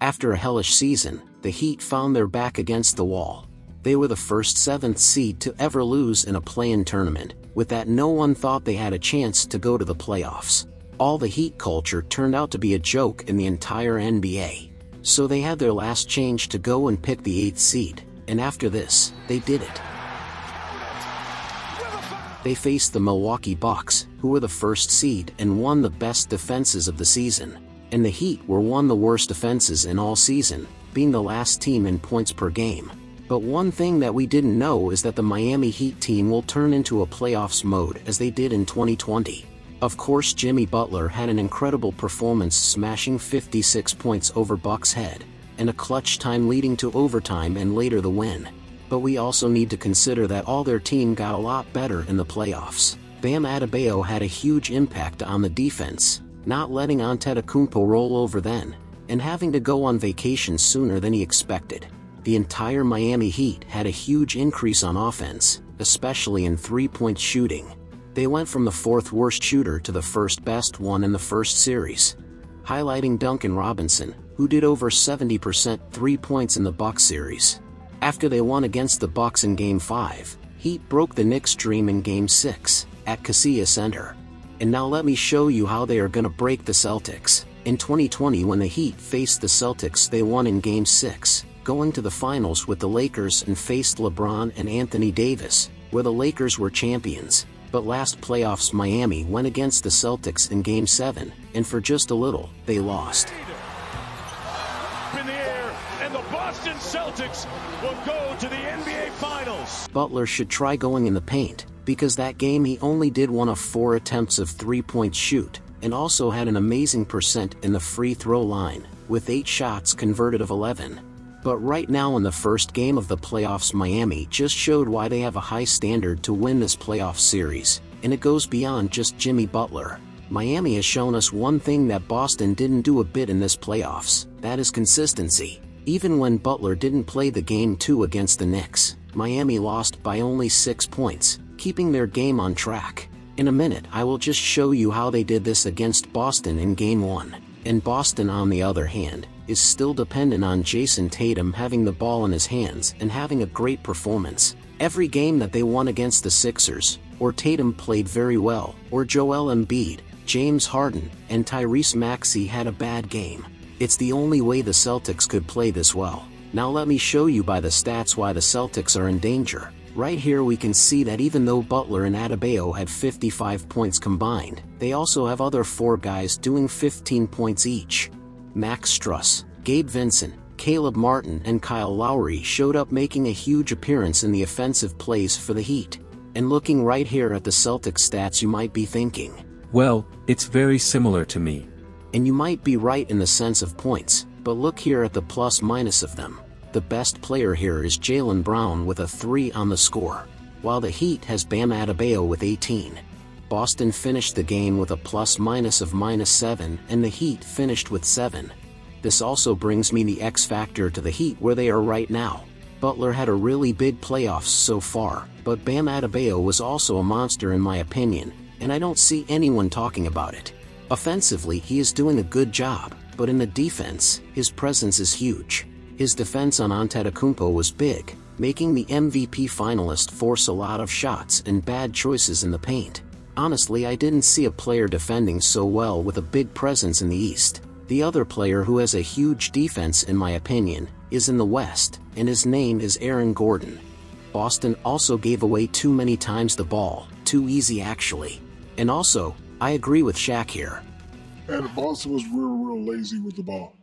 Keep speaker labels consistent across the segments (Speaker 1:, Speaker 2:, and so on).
Speaker 1: After a hellish season, the Heat found their back against the wall. They were the first 7th seed to ever lose in a play-in tournament. With that, no one thought they had a chance to go to the playoffs. All the Heat culture turned out to be a joke in the entire NBA. So they had their last change to go and pick the 8th seed, and after this, they did it. They faced the Milwaukee Bucks, who were the first seed and won the best defenses of the season. And the Heat were one of the worst defenses in all season, being the last team in points per game. But one thing that we didn't know is that the Miami Heat team will turn into a playoffs mode as they did in 2020. Of course, Jimmy Butler had an incredible performance, smashing 56 points over Bucks' head, and a clutch time leading to overtime and later the win. But we also need to consider that all their team got a lot better in the playoffs. Bam Adebayo had a huge impact on the defense, not letting Antetokounmpo roll over then, and having to go on vacation sooner than he expected. The entire Miami Heat had a huge increase on offense, especially in three-point shooting. They went from the 4th worst shooter to the first best one in the first series, highlighting Duncan Robinson, who did over 70% 3 points in the Bucks series. After they won against the Bucks in Game 5, Heat broke the Knicks' dream in Game 6, at Kaseya Center. And now let me show you how they are gonna break the Celtics. In 2020, when the Heat faced the Celtics, they won in Game 6, going to the finals with the Lakers and faced LeBron and Anthony Davis, where the Lakers were champions. But last playoffs, Miami went against the Celtics in Game 7, and for just a little, they lost.
Speaker 2: In the air, and the Boston Celtics will go to the NBA Finals.
Speaker 1: Butler should try going in the paint, because that game he only did 1 of 4 attempts of three-point shoot, and also had an amazing percent in the free throw line, with 8 shots converted of 11. But right now in the first game of the playoffs, Miami just showed why they have a high standard to win this playoff series, and it goes beyond just Jimmy Butler. Miami has shown us one thing that Boston didn't do a bit in this playoffs, that is consistency. Even when Butler didn't play the Game 2 against the Knicks, Miami lost by only 6 points, keeping their game on track. In a minute I will just show you how they did this against Boston in Game 1. And Boston, on the other hand, is still dependent on Jason Tatum having the ball in his hands and having a great performance. Every game that they won against the Sixers, or Tatum played very well, or Joel Embiid, James Harden, and Tyrese Maxey had a bad game. It's the only way the Celtics could play this well. Now let me show you by the stats why the Celtics are in danger. Right here we can see that even though Butler and Adebayo had 55 points combined, they also have other 4 guys doing 15 points each. Max Strus, Gabe Vincent, Caleb Martin and Kyle Lowry showed up, making a huge appearance in the offensive plays for the Heat. And looking right here at the Celtics stats, you might be thinking,
Speaker 3: well, it's very similar to me.
Speaker 1: And you might be right in the sense of points, but look here at the plus-minus of them. The best player here is Jaylen Brown with a 3 on the score, while the Heat has Bam Adebayo with 18. Boston finished the game with a plus-minus of -7 and the Heat finished with 7. This also brings me the X factor to the Heat where they are right now. Butler had a really big playoffs so far, but Bam Adebayo was also a monster in my opinion, and I don't see anyone talking about it. Offensively he is doing a good job, but in the defense, his presence is huge. His defense on Antetokounmpo was big, making the MVP finalist force a lot of shots and bad choices in the paint. Honestly, I didn't see a player defending so well with a big presence in the East. The other player who has a huge defense in my opinion, is in the West, and his name is Aaron Gordon. Boston also gave away too many times the ball, too easy actually. And also, I agree with Shaq here.
Speaker 4: And Boston was real lazy with the ball.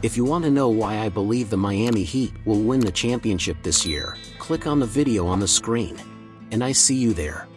Speaker 1: If you want to know why I believe the Miami Heat will win the championship this year, click on the video on the screen. And I see you there.